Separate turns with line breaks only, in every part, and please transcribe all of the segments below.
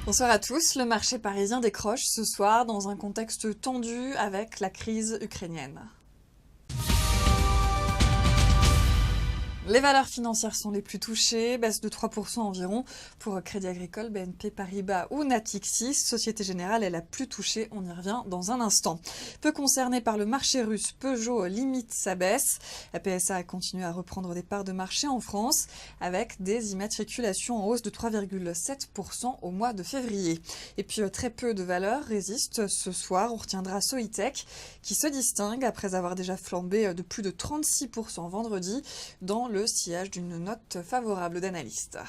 Bonsoir à tous. Le marché parisien décroche ce soir dans un contexte tendu avec la crise ukrainienne. Les valeurs financières sont les plus touchées, baisse de 3% environ pour Crédit Agricole, BNP Paribas ou Natixis. Société Générale est la plus touchée, on y revient dans un instant. Peu concerné par le marché russe, Peugeot limite sa baisse. La PSA a continué à reprendre des parts de marché en France avec des immatriculations en hausse de 3,7% au mois de février. Et puis très peu de valeurs résistent ce soir. On retiendra Soitec qui se distingue après avoir déjà flambé de plus de 36% vendredi dans le sillage d'une note favorable d'analystes.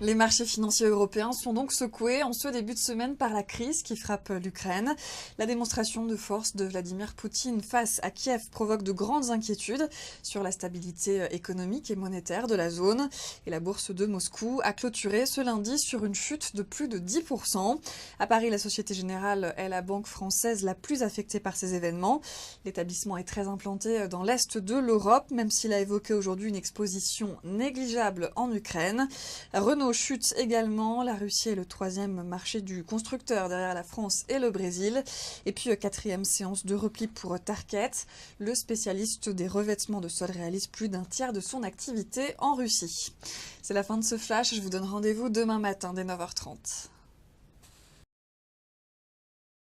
Les marchés financiers européens sont donc secoués en ce début de semaine par la crise qui frappe l'Ukraine. La démonstration de force de Vladimir Poutine face à Kiev provoque de grandes inquiétudes sur la stabilité économique et monétaire de la zone. Et la bourse de Moscou a clôturé ce lundi sur une chute de plus de 10%. À Paris, la Société Générale est la banque française la plus affectée par ces événements. L'établissement est très implanté dans l'est de l'Europe, même s'il a évoqué aujourd'hui une exposition négligeable en Ukraine. Renault chute également. La Russie est le troisième marché du constructeur derrière la France et le Brésil. Et puis quatrième séance de repli pour Tarkett. Le spécialiste des revêtements de sol réalise plus d'un tiers de son activité en Russie. C'est la fin de ce flash. Je vous donne rendez-vous demain matin dès 9h30.